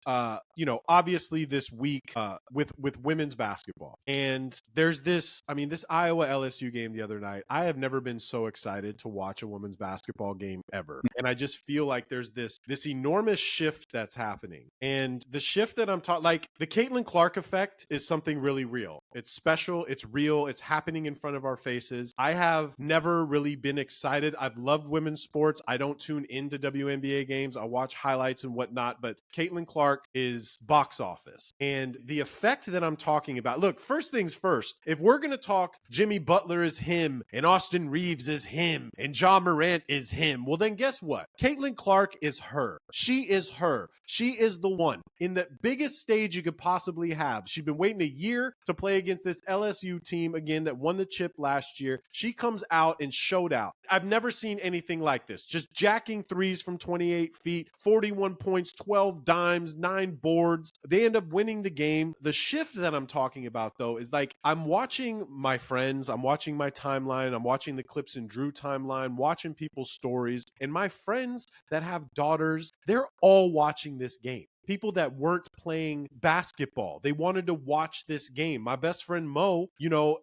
obviously this week with women's basketball. And there's this Iowa LSU game the other night. I have never been so excited to watch a women's basketball game ever. And I just feel like there's this enormous shift that's happening. And the shift that I'm talking, like the Caitlin Clark effect is something really real. It's special, it's real, it's happening in front of our faces. I have never really been excited. I've loved women's sports. I don't tune into WNBA games. I watch highlights and whatnot, but Caitlin Clark is box office. And the effect that I'm talking about, look, first things first, if we're going to talk Jimmy Butler is him and Austin Reeves is him and John Morant is him, well then guess what? Caitlin Clark is her. She is her. She is the one in the biggest stage you could possibly have. She's been waiting a year to play against this LSU team again that won the chip last year. She comes out and showed out. I've never seen anything like this. Just jacking threes from 28 feet, 41 points, 12 dimes, 9 boards. They end up winning the game. The shift that I'm talking about, though, is like I'm watching my friends, I'm watching my timeline, I'm watching the Clips and Drew timeline, watching people's stories, and my friends that have daughters, they're all watching this game. People that weren't playing basketball, they wanted to watch this game. My best friend Mo,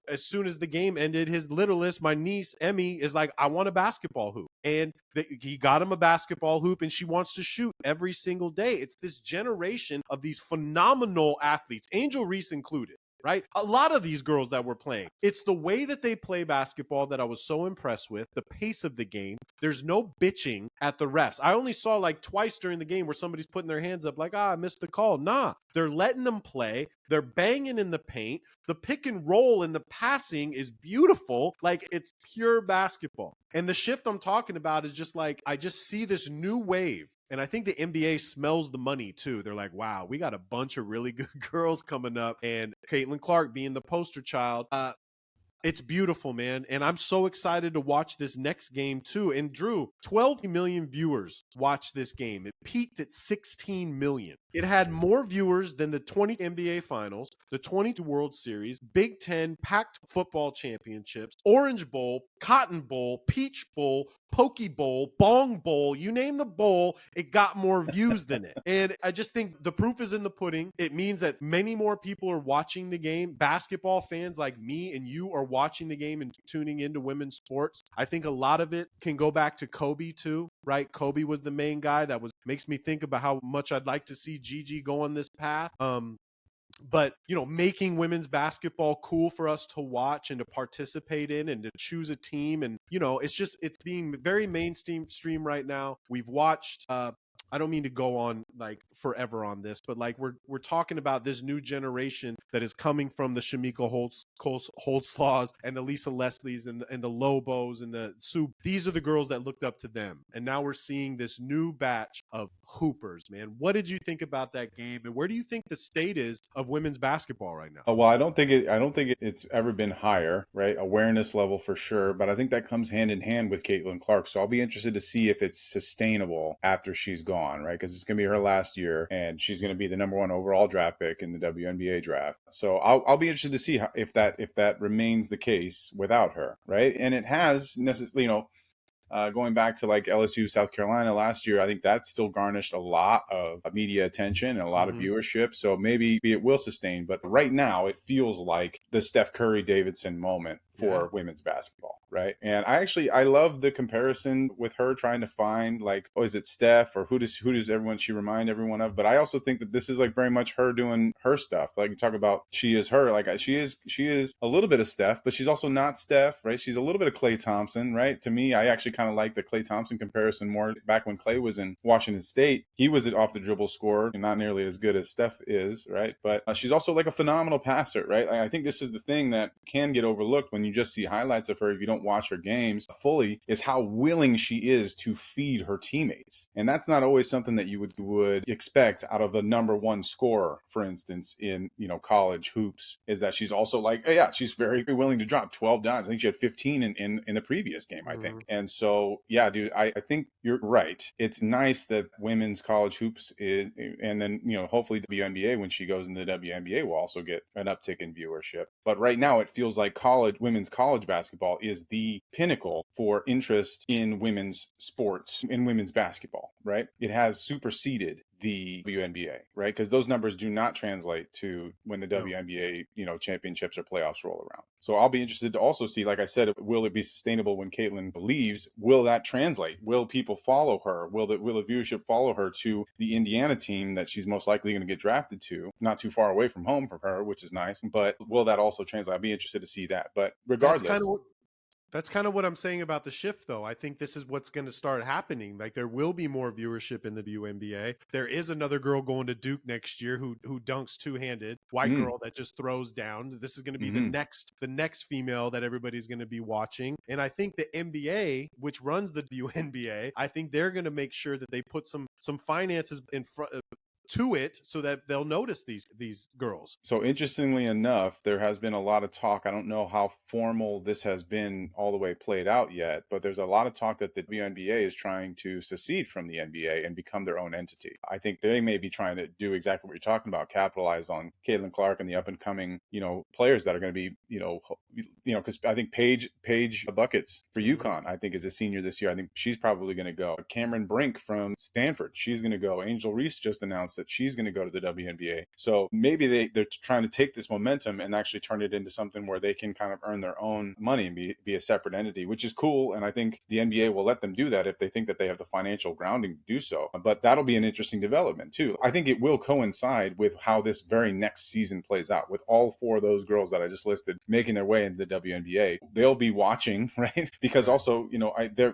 as soon as the game ended, his littlest, my niece Emmy, is like, I want a basketball hoop. And he got him a basketball hoop and she wants to shoot every single day. It's this generation of these phenomenal athletes, Angel Reese included. Right? A lot of these girls that were playing. It's the way that they play basketball that I was so impressed with, the pace of the game. There's no bitching at the refs. I only saw like twice during the game where somebody's putting their hands up like, I missed the call. Nah, they're letting them play. They're banging in the paint. The pick and roll and the passing is beautiful. Like it's pure basketball. And the shift I'm talking about is just like, I just see this new wave. And I think the NBA smells the money too. They're like, wow, we got a bunch of really good girls coming up. And Caitlin Clark being the poster child. It's beautiful, man. And I'm so excited to watch this next game too. And Drew, 12 million viewers watched this game. It peaked at 16 million. It had more viewers than the 20 NBA Finals, the 22 World Series, Big Ten, Pac football championships, Orange Bowl, Cotton Bowl, Peach Bowl, Poke Bowl, Bong Bowl, you name the bowl, it got more views than it. And I just think the proof is in the pudding. It means that many more people are watching the game. Basketball fans like me and you are watching the game and tuning into women's sports. I think a lot of it can go back to Kobe too, right? Kobe was the main guy that makes me think about how much I'd like to see Gigi go on this path. But making women's basketball cool for us to watch and to participate in and to choose a team, and it's being very mainstream right now. We've watched I don't mean to go on like forever on this, but like we're talking about this new generation that is coming from the Shamika Holtzlaws and the Lisa Leslies and the Lobos and the Sue. These are the girls that looked up to them, and now we're seeing this new batch of hoopers. Man, what did you think about that game, and where do you think the state is of women's basketball right now? Well, I don't think it's ever been higher, right? Awareness level for sure, but I think that comes hand in hand with Caitlin Clark. So I'll be interested to see if it's sustainable after she's gone, right? Because it's going to be her last year, and she's going to be the number 1 overall draft pick in the WNBA draft. So I'll be interested to see if that remains the case without her, right? And it has necessarily, going back to like LSU, South Carolina last year, I think that still garnished a lot of media attention and a lot of viewership. So maybe it will sustain. But right now, it feels like the Steph Curry Davidson moment for women's basketball, right? And I love the comparison with her trying to find like, oh, is it Steph or who does she remind everyone of? But I also think that this is like very much her doing her stuff. Like you talk about, she is her. Like she is a little bit of Steph, but she's also not Steph, right? She's a little bit of Klay Thompson, right? To me, I actually kind of like the Klay Thompson comparison more. Back when Klay was in Washington State, he was an off the dribble scorer and not nearly as good as Steph is, right? But she's also like a phenomenal passer, right? I think this is the thing that can get overlooked when you just see highlights of her if you don't watch her games fully, is how willing she is to feed her teammates. And that's not always something that you would expect out of a number 1 scorer, for instance, in college hoops, is that she's also like, yeah, she's very willing to drop 12 dimes. I think she had 15 in the previous game, I think. And so, yeah, dude, I think you're right. It's nice that women's college hoops is, and then, hopefully the WNBA, when she goes into the WNBA, will also get an uptick in viewership. But right now it feels like women's college basketball is the pinnacle for interest in women's sports, in women's basketball, right? It has superseded the WNBA, right? Because those numbers do not translate to when the No. WNBA, championships or playoffs roll around. So I'll be interested to also see, like I said, will it be sustainable when Caitlin leaves? Will that translate? Will people follow her? Will the viewership follow her to the Indiana team that she's most likely going to get drafted to? Not too far away from home from her, which is nice. But will that also translate? I'll be interested to see that. But regardless, That's kind of what I'm saying about the shift, though. I think this is what's going to start happening. Like, there will be more viewership in the WNBA. There is another girl going to Duke next year who dunks two-handed, white girl that just throws down. This is going to be the next female that everybody's going to be watching. And I think the NBA, which runs the WNBA, I think they're going to make sure that they put some finances in front to it so that they'll notice these girls. So interestingly enough, there has been a lot of talk. I don't know how formal this has been all the way played out yet, but there's a lot of talk that the WNBA is trying to secede from the NBA and become their own entity. I think they may be trying to do exactly what you're talking about, capitalize on Caitlin Clark and the up and coming, players that are going to be, because I think Paige Buckets for UConn, I think is a senior this year. I think she's probably going to go. Cameron Brink from Stanford, she's going to go. Angel Reese just announced that she's going to go to the WNBA. So maybe they're trying to take this momentum and actually turn it into something where they can kind of earn their own money and be a separate entity, which is cool. And I think the NBA will let them do that if they think that they have the financial grounding to do so. But that'll be an interesting development too. I think it will coincide with how this very next season plays out, with all four of those girls that I just listed making their way into the WNBA. They'll be watching, right? Because also,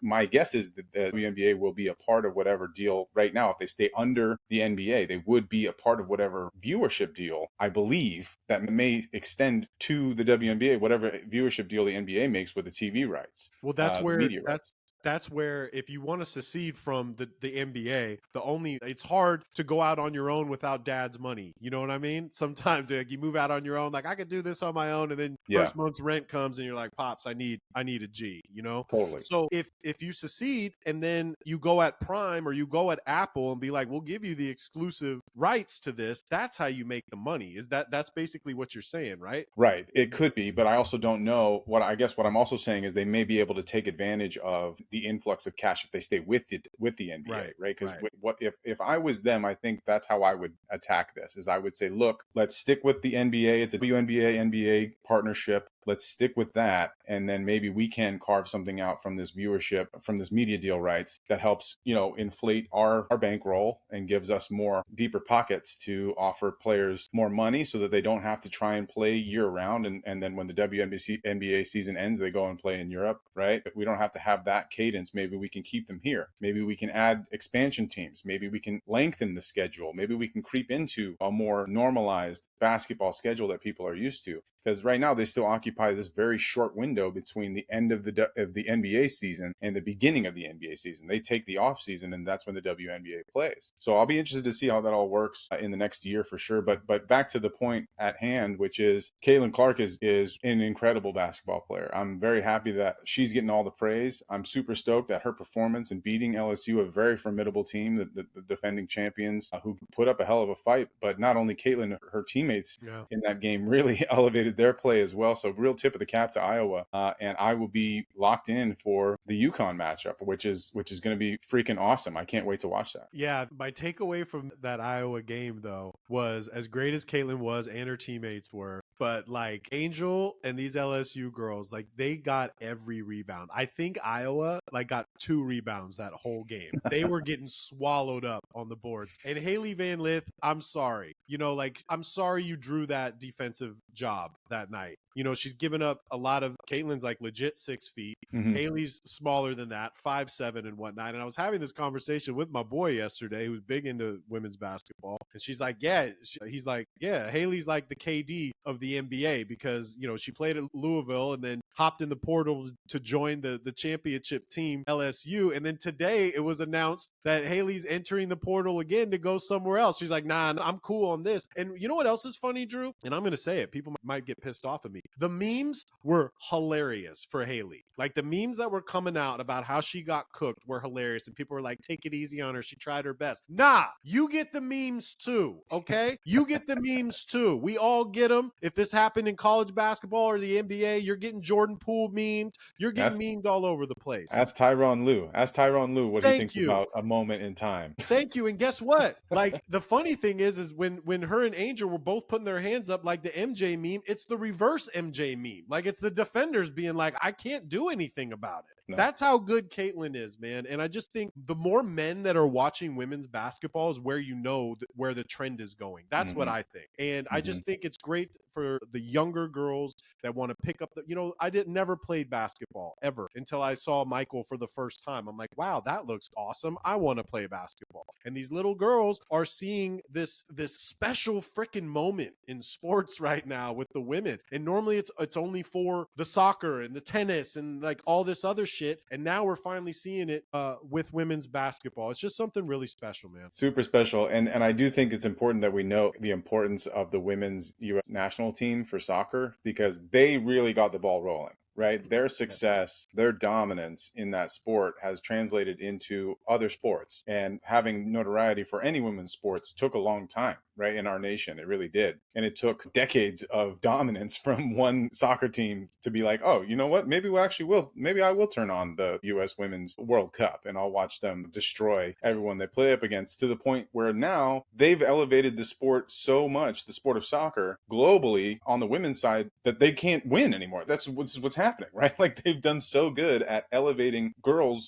my guess is that the WNBA will be a part of whatever deal right now. If they stay under the NBA, they would be a part of whatever viewership deal, I believe, that may extend to the WNBA, whatever viewership deal the NBA makes with the TV rights. Well, that's where media rights. That's where, if you want to secede from the NBA, it's hard to go out on your own without dad's money. You know what I mean? Sometimes like you move out on your own, like I could do this on my own, and then first month's rent comes and you're like, Pops, I need a G, Totally. So if you secede and then you go at Prime or you go at Apple and be like, we'll give you the exclusive rights to this, that's how you make the money. That's basically what you're saying, right? Right. It could be, but I also don't know what I'm also saying is they may be able to take advantage of the influx of cash if they stay with the NBA, right? Because what if I was them, I think that's how I would attack this. Is I would say, look, let's stick with the NBA. It's a WNBA NBA partnership. Let's stick with that, and then maybe we can carve something out from this viewership, from this media deal rights that helps, inflate our bankroll and gives us more deeper pockets to offer players more money so that they don't have to try and play year round. And then when the NBA season ends, they go and play in Europe, right? We don't have to have that cadence. Maybe we can keep them here. Maybe we can add expansion teams. Maybe we can lengthen the schedule. Maybe we can creep into a more normalized basketball schedule that people are used to. Because right now they still occupy this very short window between the end of the NBA season and the beginning of the NBA season. They take the off season, and that's when the WNBA plays. So I'll be interested to see how that all works in the next year for sure. But back to the point at hand, which is Caitlin Clark is an incredible basketball player. I'm very happy that she's getting all the praise. I'm super stoked at her performance in beating LSU, a very formidable team, the defending champions, who put up a hell of a fight. But not only Caitlin, her teammates in that game really elevated their play as well. So real tip of the cap to Iowa. And I will be locked in for the UConn matchup, which is going to be freaking awesome. I can't wait to watch that. Yeah. My takeaway from that Iowa game, though, was as great as Caitlin was and her teammates were, but like Angel and these LSU girls, like they got every rebound. I think Iowa got 2 rebounds that whole game. They were getting swallowed up on the boards. And Haley Van Lith, I'm sorry. I'm sorry you drew that defensive job that night. She's given up a lot of. Caitlin's legit 6 feet. Mm-hmm. Haley's smaller than that, 5'7" and whatnot. And I was having this conversation with my boy yesterday, who's big into women's basketball. And she's like, he's like, yeah, Haley's like the KD of the NBA because, she played at Louisville and then hopped in the portal to join the championship team, LSU. And then today it was announced that Haley's entering the portal again to go somewhere else. She's like, nah, I'm cool on this. And you know what else is funny, Drew? And I'm going to say it. People might get pissed off at me. the memes were hilarious for Haley. Like the memes that were coming out about how she got cooked were hilarious, and people were like, "Take it easy on her. She tried her best." Nah, you get the memes too. Okay, you get the memes too. We all get them. If this happened in college basketball or the NBA, you're getting Jordan Poole memed. You're getting Ask, memed all over the place. ask Tyronn Lue. Ask Tyronn Lue what he Thank thinks you. about a moment in time. Thank you. And guess what? Like the funny thing is when her and Angel were both putting their hands up, like the MJ meme, it's the reverse MJ meme. Like it's the defenders being like, I can't do anything about it. No. That's how good Caitlin is, man. And I just think the more men that are watching women's basketball is where you know where the trend is going. That's what I think. And I just think it's great for the younger girls that want to pick up I never played basketball ever until I saw Michael for the first time. I'm like, wow, that looks awesome. I want to play basketball. And these little girls are seeing this special freaking moment in sports right now with the women. And normally it's only for the soccer and the tennis and like all this other shit. And now we're finally seeing it with women's basketball. It's just something really special, man. Super special. And I do think it's important that we know the importance of the women's U.S. national team for soccer, because they really got the ball rolling. Right? Their success, their dominance in that sport has translated into other sports, and having notoriety for any women's sports took a long time, right? In our nation, it really did. And it took decades of dominance from one soccer team to be like, oh, you know what? Maybe I will turn on the U.S. Women's World Cup and I'll watch them destroy everyone they play up against, to the point where now they've elevated the sport so much, the sport of soccer globally on the women's side, that they can't win anymore. That's what's happening, right? Like they've done so good at elevating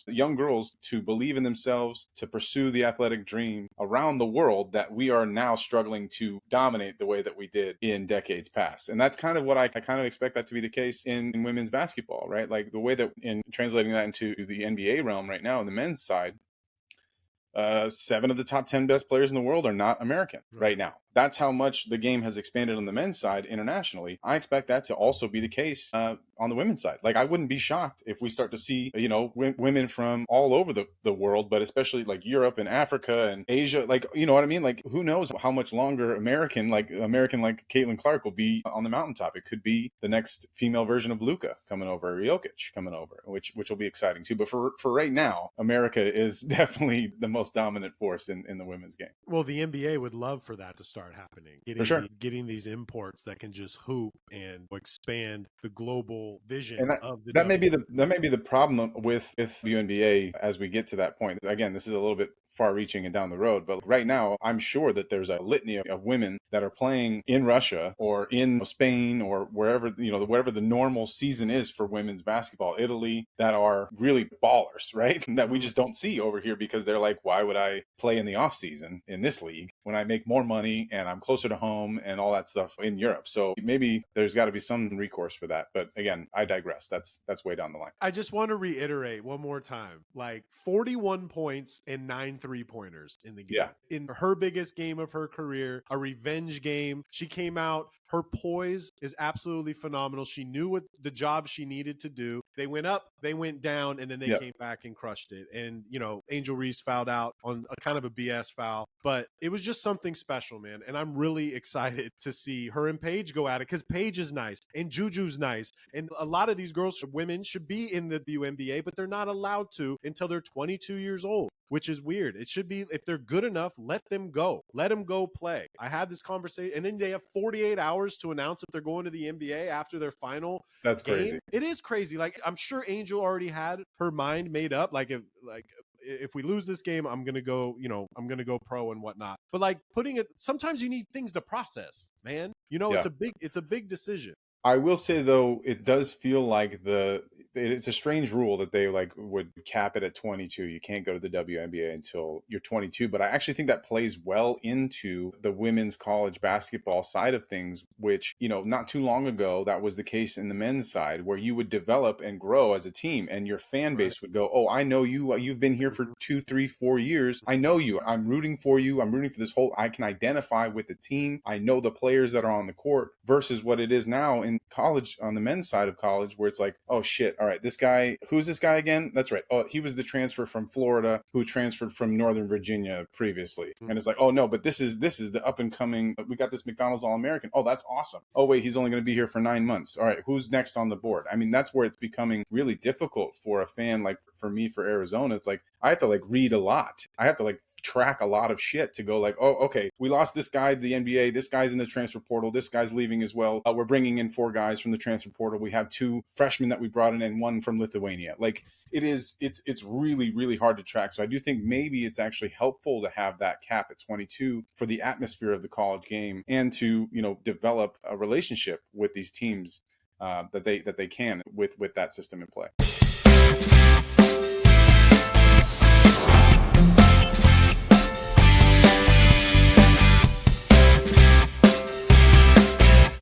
young girls to believe in themselves, to pursue the athletic dream around the world, that we are now struggling to dominate the way that we did in decades past. And that's kind of what I kind of expect that to be the case in women's basketball, right? Like the way that, in translating that into the NBA realm right now, on the men's side, 7 of the top 10 best players in the world are not American right now. That's how much the game has expanded on the men's side internationally. I expect that to also be the case on the women's side. Like, I wouldn't be shocked if we start to see, women from all over the world, but especially like Europe and Africa and Asia. Like, you know what I mean? Like, who knows how much longer American like Caitlin Clark will be on the mountaintop. It could be the next female version of Luka coming over, or Jokic coming over, which will be exciting too. But for right now, America is definitely the most dominant force in the women's game. Well, the NBA would love for that to start happening. Getting these imports that can just hoop and expand the global vision of the that may be the problem with the NBA as we get to that point. Again, this is a little bit far-reaching and down the road, but right now I'm sure that there's a litany of women that are playing in Russia or in Spain or wherever, whatever the normal season is for women's basketball, Italy, that are really ballers, right? That we just don't see over here, because they're like, why would I play in the off season in this league when I make more money and I'm closer to home and all that stuff in Europe? So maybe there's got to be some recourse for that. But again, I digress. That's way down the line. I just want to reiterate one more time, like 41 points and 9 3-pointers in the game. Yeah. In her biggest game of her career, a revenge game. She came out. Her poise is absolutely phenomenal. She knew what the job she needed to do. They went up, they went down, and then they came back and crushed it. And, Angel Reese fouled out on a kind of a BS foul. But it was just something special, man. And I'm really excited to see her and Paige go at it, because Paige is nice and Juju's nice. And a lot of these women should be in the WNBA, but they're not allowed to until they're 22 years old, which is weird. It should be, if they're good enough, let them go. Let them go play. I had this conversation, and then they have 48 hours to announce if they're going to the NBA after their final That's game. crazy. It is crazy. Like, I'm sure Angel already had her mind made up. Like, if we lose this game, I'm going to go, I'm going to go pro and whatnot. But like sometimes you need things to process, man. It's a big decision. I will say, though, it does feel like it's a strange rule that they would cap it at 22. You can't go to the WNBA until you're 22. But I actually think that plays well into the women's college basketball side of things, which, not too long ago, that was the case in the men's side, where you would develop and grow as a team, and your fan base would go, oh, I know you. You've been here for 2, 3, 4 years. I know you. I'm rooting for you. I'm rooting for this whole, I can identify with the team. I know the players that are on the court, versus what it is now in college, on the men's side of college, where it's like, oh shit, all right, this guy, who's this guy again? That's right. Oh, he was the transfer from Florida who transferred from Northern Virginia previously. And it's like, oh no, but this is the up and coming. We got this McDonald's All-American. Oh, that's awesome. Oh wait, he's only going to be here for 9 months. All right, who's next on the board? I mean, that's where it's becoming really difficult for a fan. Like for me, for Arizona, it's like I have to like read a lot. I have to like track a lot of shit to go like, oh, okay, we lost this guy to the NBA. This guy's in the transfer portal. This guy's leaving as well. We're bringing in 4 guys from the transfer portal. We have 2 freshmen that we brought in and 1 from Lithuania. Like it's really, really hard to track. So I do think maybe it's actually helpful to have that cap at 22 for the atmosphere of the college game and to, develop a relationship with these teams that they can with that system in play.